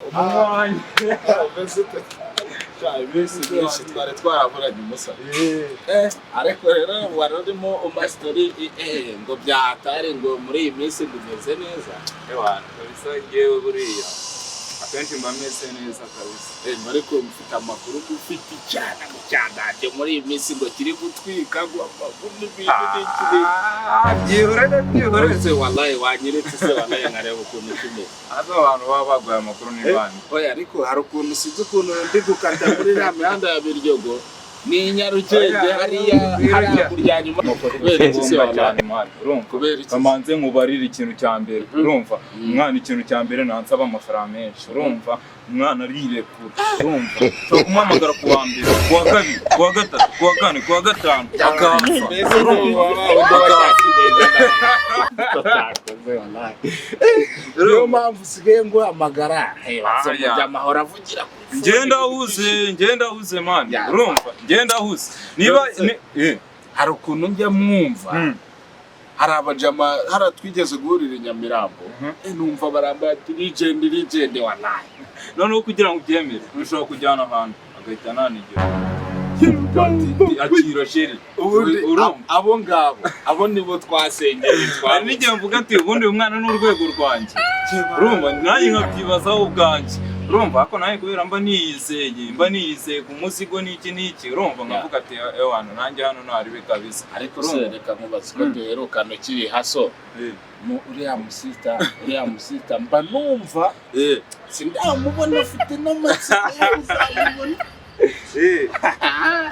Umwanya Ibisi byinshi twari twaraburanye umusa ariko rero wararimo umastori ngo byatare ngo muri iyi minsi bimeze neza kabisa ngewe buriya akenshi mba meze neza kabisa ariko mfite amakuru ufite icyana mu cyandage muri iyi minsi ngo kiri gutwika byihoreze wallahi wanyeretse se wallahi nkareba ukuntu kimeze azo abantu baba baguye amakuru ni bandi oya ariko hari ukuntu sinzi ukuntu ndi gukata muri ya mihanda ya Biryogo ni Nyarugenge hariya kurya nyuma kubera iki se wallahi urumva kamanze nkubarira ikintu cya mbere urumva umwana ikintu cya mbere nansaba amafaranga menshi urumva umwana arirekura urumva cyo kumamagara ku wa mbere ku wa kabiri ku wa gatatu ku wa kane ku wa gatanu akaza rero mpamvu usigaye ngo amagara mujya amahoro avugira ngenda huze mani urumva ngenda huze niba hari ukuntu njya mwumva hari abajama haratwigeze guhurira i Nyamirambo numva barambaye ati legend wallahi noneho kugira ngo ubyemere ushobora kujyana ahantu agahita nanigira akira sheri abo ngabo abo nibo twasengeye twari n'igihe mvuga ati ubundi uyu mwana n'urwego rwanjye urumva nanjye nkabyibazaho ubwanjye urumva ko nawe kubera mba niyizeye ku musigo n'iki urumva nkavuga ati ewana nanjye hano ntaribe kabisa ariko se reka nkubaze ko duherukana ukiri haso uriya musita mba numva sindamubona afite n'amatsiko uzamubona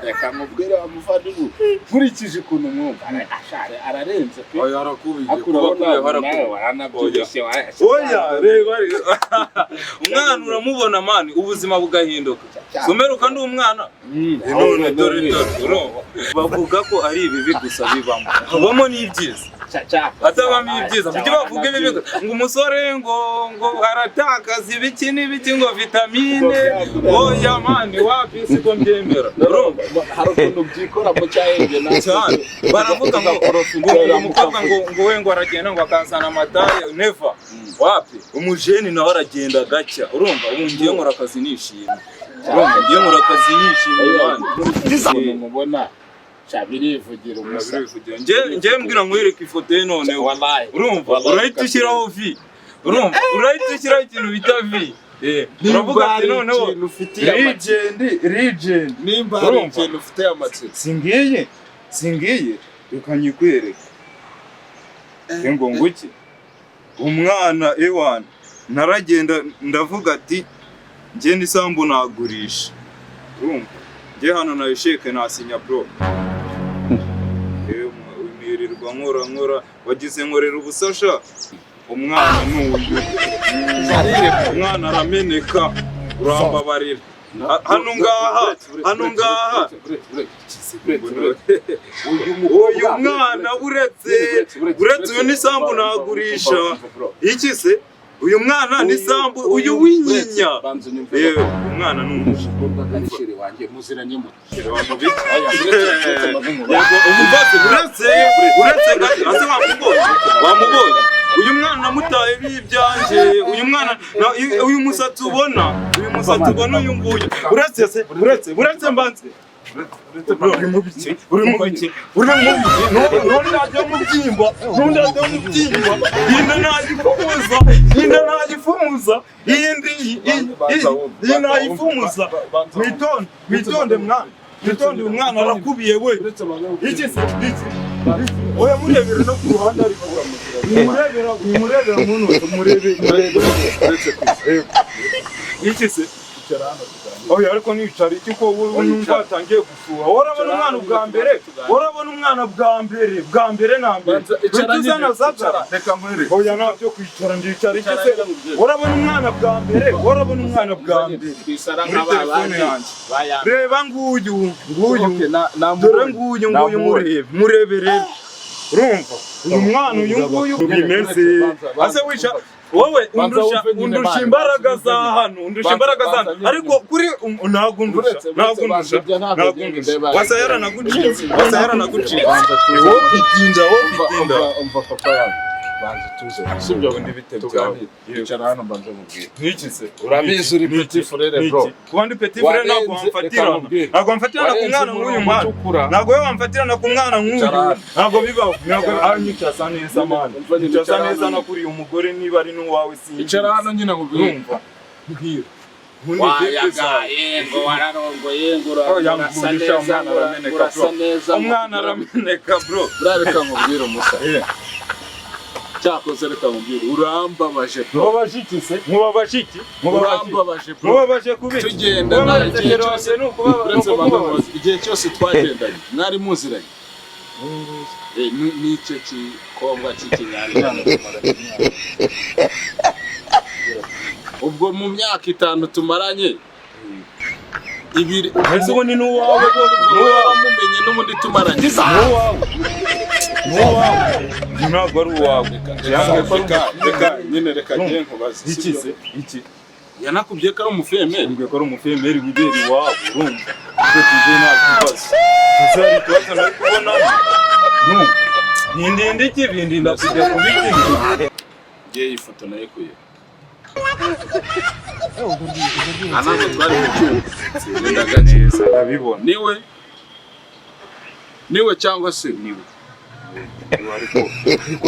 reka mubwire amuvandimwe nkurikije ukuntu mwumva ararenze pe oya arakubiye oya reba umwana uramubona mani ubuzima bugahinduka someruka ndi umwana none dore bavuga ko ari ibibi gusa bibamo n'ibyiza atabamo ibyiza kuki bavuga ibibi ngo umusore ngo aratakaza ibiki n'ibiki ngo vitamine oya mani wapi siko mbyemera hari ukuntu byikora mu cyahenge cyane baravuga ngo umukobwa ngo we ngo aragenda ngo akazana amataye never wapi umujeni nawe aragenda gacya urumva ubu ngiye nkora akazi nishimye urumva ngiye nkora akazi nishimye mubona birivugira umusa ngiye mbwira nkwereke ifoto ye noneho urumva urahita ushyiraho vi urumva urahita ushyiraho ikintu bita vi uravuga ati noneho legend nimba hari ikintu ufite amatsiko singiye reka nyikwereke ngo nguki umwana ewana naragenda ndavuga ati njye n'isambu nagurisha urumva njye hano nayisheke nasinya bro nirirwa nkora wagize nkorera ubusasha umwana n'uyu umwana arameneka urambabarira hano ngaha uyu mwana uretse uyu n'isambu nagurisha iki se uyu mwana n'isambu uyu winyinya umwana n'umushi uretse wamubonye uyu mwana namutaye b'ibyanje uyu musatsi ubona uyu nguyu uretse mbanze uri mu biki yinda nagifumuza mwitonde umwana arakubiye we iki se oya murebera no ku ruhande ariko murebera murebe iki se oya ariko nicara iki ko numva atangiye gufuha urabona umwana bwa mbere na mbere tuzana zacara reka nkwereke oya ntabyo kwicara ndicara iki se urabona umwana bwa mbere muri telefone yanjye reba nguyu dore nguyu murebere urumva uyu mwana uyu nguyu bimeze ase wisha wowe undusha imbaraga za hano ariko kuri ntabwo ndusha wasa yaranagucitse wowe bitinda umva papa yanjye banza tuze sibyo ubundi bite tuganire icara hano mbanze mubwire n'iki se urabizi uri petit frere bro kuba ndi petit frere ntabwo wamfatirana ku mwana nk'uyu mwana ntabwo we wamfatirana ku mwana nk'uyu ntabwo bibaho ntabwo nyicasa neza mwana nyicasa neza nakuriye umugore niba ari n'uwawe sinzi icara hano nyine nkubwire mbwira ngo wararongoye ngo urasa neza umwana arameneka bro urareka nkubwire umusa cyakoze reka nkubwire urambabaje mubabaje iki se mubabaje iki mubabaje kubiki tugenda igihe cyose twagendanye mwari muziranye n'icyo gikobwa cy'ikinyarwanda ubwo mu myaka 5 tumaranye ibiri ese ubu ni n'uwawe mumenye n'ubundi tumaranye n'uwawe ntabwo ari uwawe reka nyine reka ngiye nkubaze iki se iki yanakubye ko ari umufemeri mbwe ko ari umufemeri wibera iwabo urumva ibyo tuje nta kibazo gusa hari ikibazo nari kubona ntindinde iki bindinda kujya kubiki ngiye iyi foto nayikuye anako twari mu cyumba neza ndabibona niwe cyangwa se niwe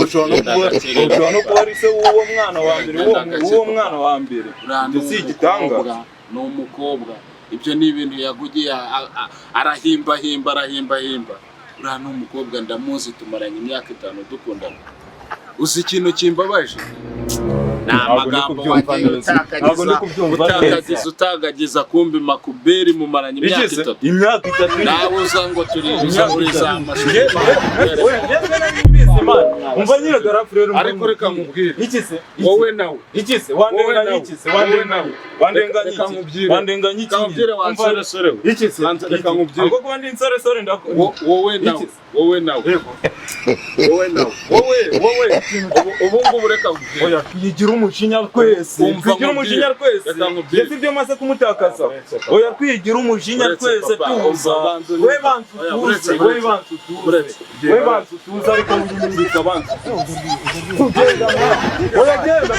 ushobora no kuba ari se w'uwo mwana wa mbere si igitangaza ni umukobwa ibyo ni ibintu yagugiye arahimba uriya ni umukobwa ndamuzi tumaranye imyaka 5 dukundana uzi ikintu kimbabaje amagambo utagagiza kumbi makuberi mumaranye imyaka 3 nawe uza ngo turiza muri za mashuri umva nyine garafurero ariko reka nkubwire iki se wowe nawe iki se wandenganya iki umva iki se reka nkubwire ahubwo kuba ndi insoresore ndakora wowe nawe ubu ngubu reka nkubwire oya twigira umujinya twese ese ibyo maze kumutakaza oya twigira umujinya twese tuza we bantu tuza ariko w'ibindi bikabanza tugenda oya genda